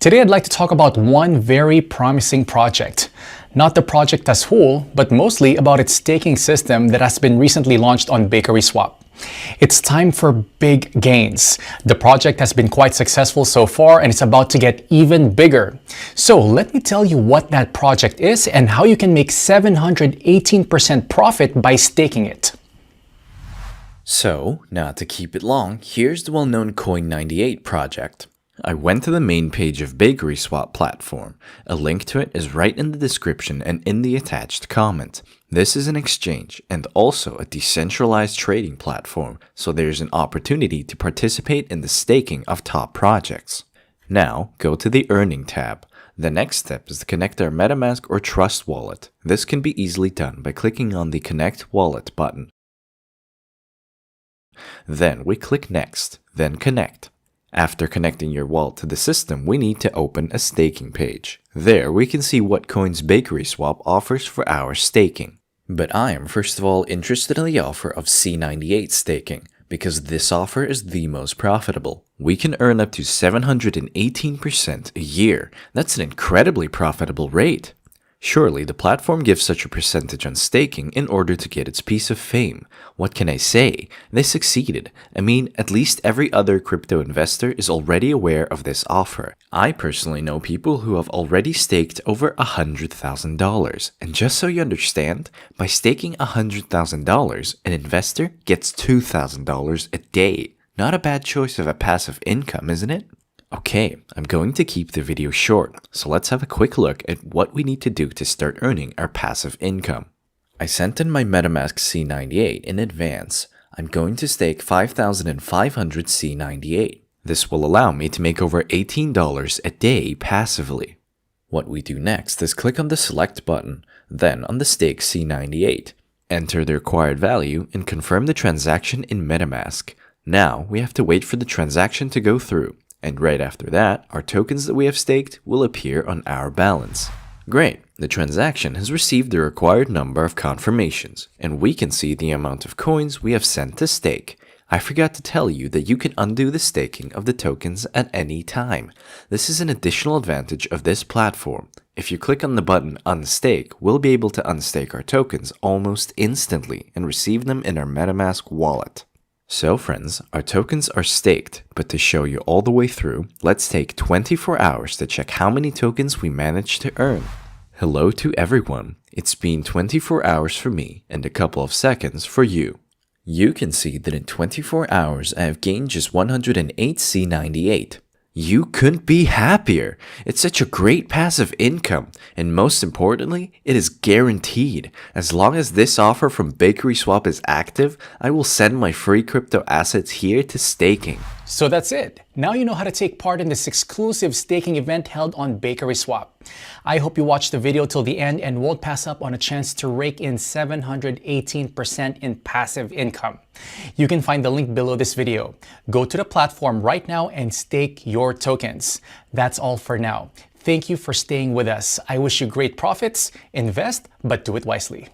Today I'd like to talk about one very promising project. Not the project as whole, but mostly about its staking system that has been recently launched on BakerySwap. It's time for big gains. The project has been quite successful so far and it's about to get even bigger. So let me tell you what that project is and how you can make 718% profit by staking it. So, not to keep it long, here's the well-known Coin98 project. I went to the main page of BakerySwap platform. A link to it is right in the description and in the attached comment. This is an exchange and also a decentralized trading platform, so there's an opportunity to participate in the staking of top projects. Now, go to the Earning tab. The next step is to connect our MetaMask or Trust wallet. This can be easily done by clicking on the Connect Wallet button. Then we click Next, then Connect. After connecting your wallet to the system, we need to open a staking page. There we can see what coins BakerySwap offers for our staking. But I am first of all interested in the offer of C98 staking, because this offer is the most profitable. We can earn up to 718% a year. That's an incredibly profitable rate. Surely the platform gives such a percentage on staking in order to get its piece of fame. What can I say? They succeeded. I mean, at least every other crypto investor is already aware of this offer. I personally know people who have already staked over $100,000. And just so you understand, by staking $100,000, an investor gets $2,000 a day. Not a bad choice of a passive income, isn't it? Okay, I'm going to keep the video short, so let's have a quick look at what we need to do to start earning our passive income. I sent in my MetaMask C98 in advance. I'm going to stake 5,500 C98. This will allow me to make over $18 a day passively. What we do next is click on the Select button, then on the Stake C98. Enter the required value and confirm the transaction in MetaMask. Now we have to wait for the transaction to go through. And right after that, our tokens that we have staked will appear on our balance. Great, the transaction has received the required number of confirmations, and we can see the amount of coins we have sent to stake. I forgot to tell you that you can undo the staking of the tokens at any time. This is an additional advantage of this platform. If you click on the button Unstake, we'll be able to unstake our tokens almost instantly and receive them in our MetaMask wallet. So friends, our tokens are staked, but to show you all the way through, let's take 24 hours to check how many tokens we managed to earn. Hello to everyone, it's been 24 hours for me and a couple of seconds for you. You can see that in 24 hours I have gained just 108 C98. You couldn't be happier. It's such a great passive income, and most importantly, it is guaranteed. As long as this offer from BakerySwap is active, I will send my free crypto assets here to staking. So that's it. Now you know how to take part in this exclusive staking event held on BakerySwap. I hope you watched the video till the end and won't pass up on a chance to rake in 718% in passive income. You can find the link below this video. Go to the platform right now and stake your tokens. That's all for now. Thank you for staying with us. I wish you great profits. Invest, but do it wisely.